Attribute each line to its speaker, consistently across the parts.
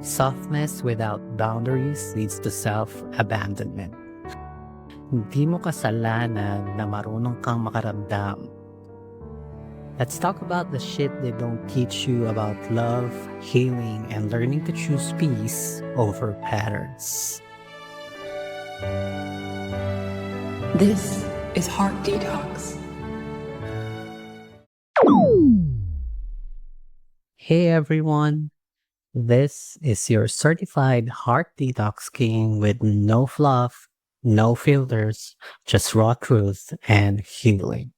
Speaker 1: Softness without boundaries leads to self-abandonment. Hindi mo kasalanan na marunong kang makaramdam. Let's talk about the shit they don't teach you about love, healing, and learning to choose peace over patterns.
Speaker 2: This is Heart Detox.
Speaker 1: Hey everyone, this is your certified Heart Detox King with no fluff, no filters, just raw truth and healing.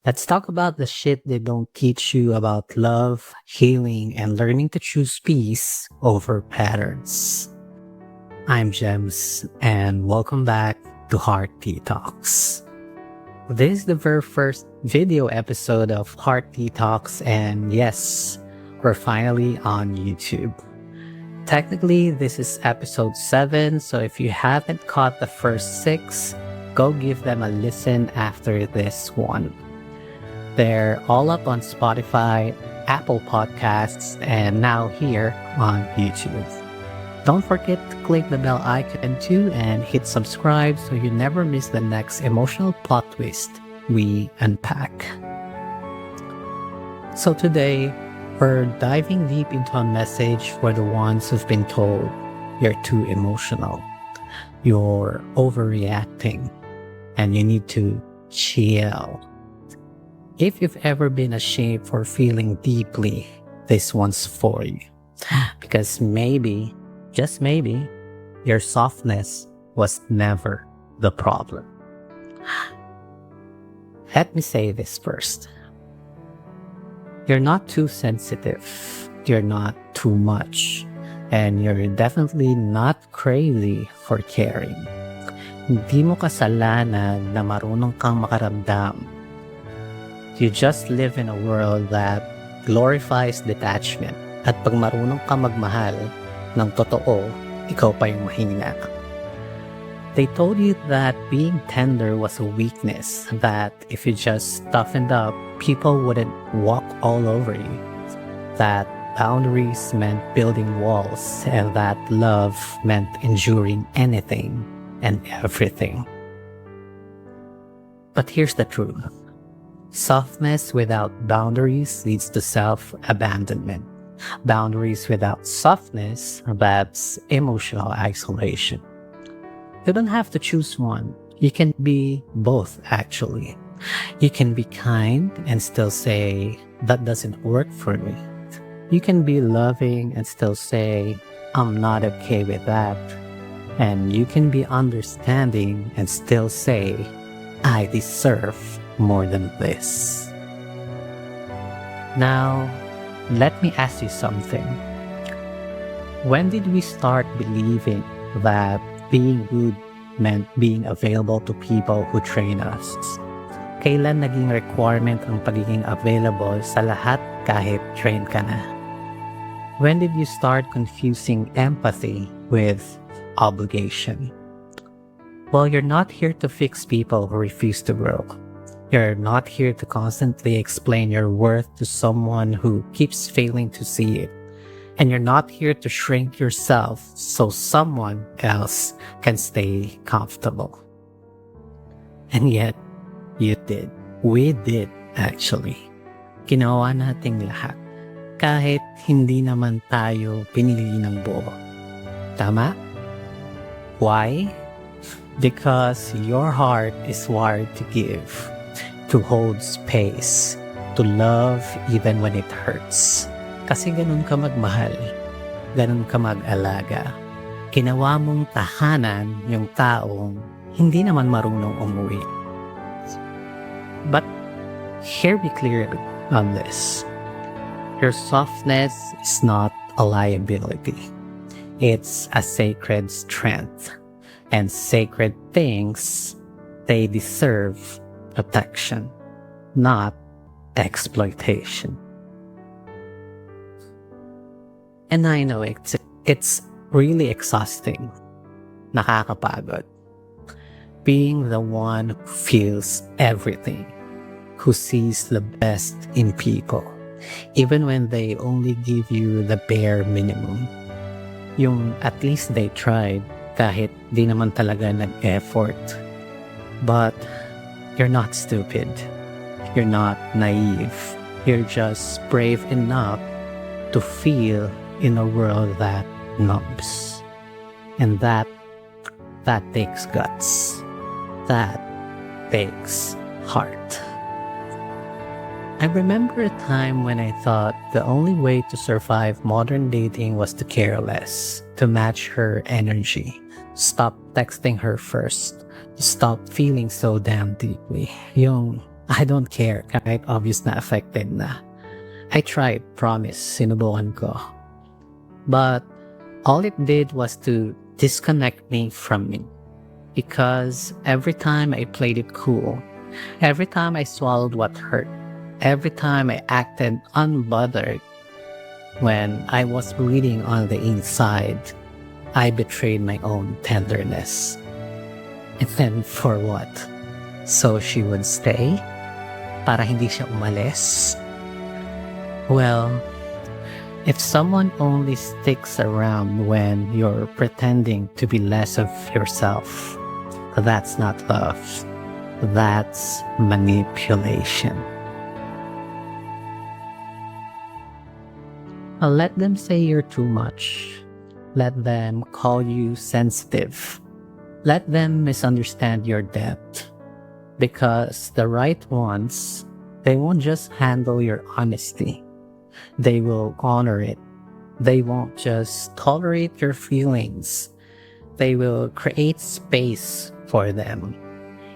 Speaker 1: Let's talk about the shit they don't teach you about love, healing, and learning to choose peace over patterns. I'm Jemz, and welcome back to Heart Detox. This is the very first video episode of Heart Detox, and yes, we're finally on YouTube. Technically, this is episode 7, so if you haven't caught the first 6, go give them a listen after this one. They're all up on Spotify, Apple Podcasts, and now here on YouTube. Don't forget to click the bell icon too and hit subscribe so you never miss the next emotional plot twist we unpack. So today, we're diving deep into a message for the ones who've been told you're too emotional, you're overreacting, and you need to chill. If you've ever been ashamed for feeling deeply, this one's for you. Because maybe, just maybe, your softness was never the problem. Let me say this first. You're not too sensitive, you're not too much, and you're definitely not crazy for caring. Hindi mo kasalanan na marunong kang makaramdam. You just live in a world that glorifies detachment. At pag marunong ka magmahal ng totoo, ikaw pa yung mahina. They told you that being tender was a weakness, that if you just toughened up, people wouldn't walk all over you, that boundaries meant building walls, and that love meant enduring anything and everything. But here's the truth. Softness without boundaries leads to self-abandonment. Boundaries without softness, that's emotional isolation. You don't have to choose one. You can be both, actually. You can be kind and still say, that doesn't work for me. You can be loving and still say, I'm not okay with that. And you can be understanding and still say, I deserve more than this. Now, let me ask you something. When did we start believing that being good meant being available to people who train us? Kailan naging requirement ang pagiging available sa lahat kahit train ka na? When did you start confusing empathy with obligation? Well, you're not here to fix people who refuse to grow. You're not here to constantly explain your worth to someone who keeps failing to see it. And you're not here to shrink yourself so someone else can stay comfortable. And yet, you did. We did, actually. Ginawa nating lahat. Kahit hindi naman tayo pinili ng buo. Tama? Why? Because your heart is wired to give, to hold space, to love even when it hurts. Kasi ganun ka magmahal, ganun ka mag-alaga. Ginawa mong tahanan yung taong hindi naman marunong umuwi. But hear me clearly on this. Your softness is not a liability. It's a sacred strength. And sacred things, they deserve protection, not exploitation. And I know it's really exhausting, nakakapagod. Being the one who feels everything, who sees the best in people, even when they only give you the bare minimum. Yung at least they tried kahit di naman talaga nag-effort. But you're not stupid. You're not naive. You're just brave enough to feel in a world that numbs. And that takes guts. That takes heart. I remember a time when I thought the only way to survive modern dating was to care less, to match her energy, stop texting her first, stop feeling so damn deeply. Yung I don't care kahit obvious na affected na. I tried, promise, sinubukan ko. But all it did was to disconnect me from me. Because every time I played it cool, every time I swallowed what hurt, every time I acted unbothered, when I was bleeding on the inside, I betrayed my own tenderness. And then for what? So she would stay? Para hindi siya umalis? Well, if someone only sticks around when you're pretending to be less of yourself, that's not love. That's manipulation. Let them say you're too much. Let them call you sensitive. Let them misunderstand your depth. Because the right ones, they won't just handle your honesty. They will honor it. They won't just tolerate your feelings. They will create space for them.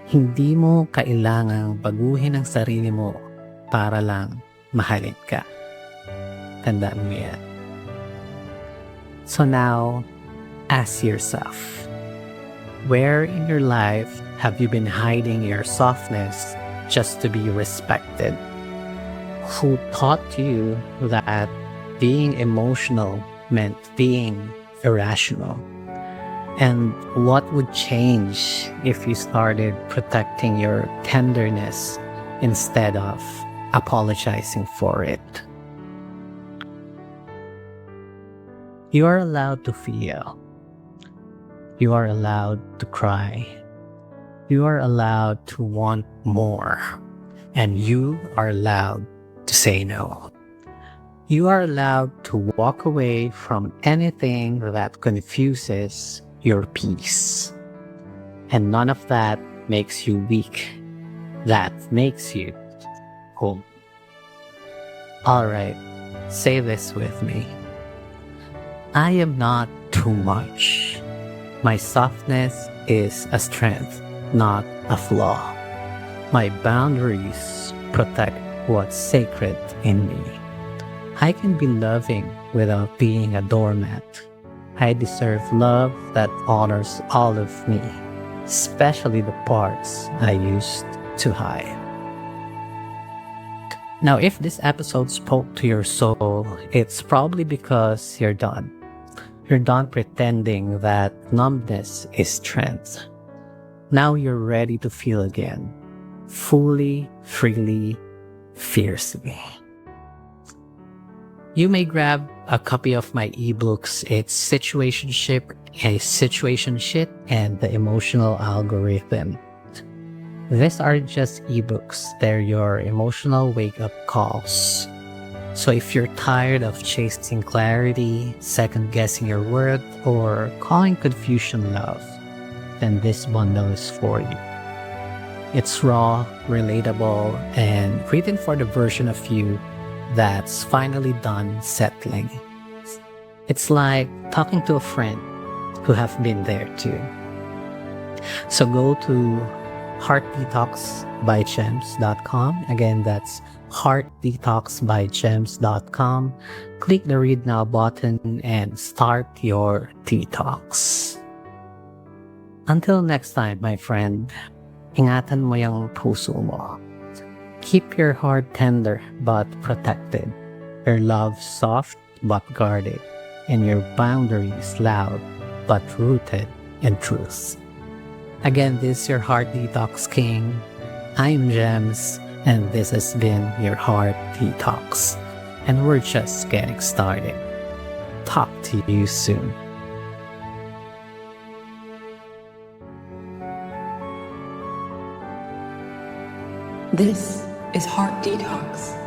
Speaker 1: Hindi mo kailangang baguhin ang sarili mo para lang mahalin ka. Tandaan mo yan. So now, ask yourself, where in your life have you been hiding your softness just to be respected? Who taught you that being emotional meant being irrational? And what would change if you started protecting your tenderness instead of apologizing for it? You are allowed to feel. You are allowed to cry. You are allowed to want more. And you are allowed to say no. You are allowed to walk away from anything that confuses your peace. And none of that makes you weak. That makes you whole. Alright, say this with me. I am not too much. My softness is a strength, not a flaw. My boundaries protect what's sacred in me. I can be loving without being a doormat. I deserve love that honors all of me, especially the parts I used to hide. Now, if this episode spoke to your soul, it's probably because you're done. You're done pretending that numbness is strength. Now you're ready to feel again, fully, freely, fiercely. You may grab a copy of my ebooks. It's Situationship, Situation-Sht, and the Emotional Algorithm. These are just ebooks. They're your emotional wake-up calls. So if you're tired of chasing clarity, second-guessing your worth, or calling confusion love, then this bundle is for you. It's raw, relatable, and written for the version of you that's finally done settling. It's like talking to a friend who have been there too. So go to Heart Detox by Jemz.com. Again, that's Heart Detox by Jemz.com. Click the Read Now button and start your detox. Until next time, my friend, ingatan mo yung puso mo. Keep your heart tender but protected, your love soft but guarded, and your boundaries loud but rooted in truth. Again, this is your Heart Detox King. I'm Jemz, and this has been your Heart Detox. And we're just getting started. Talk to you soon.
Speaker 2: This is Heart Detox.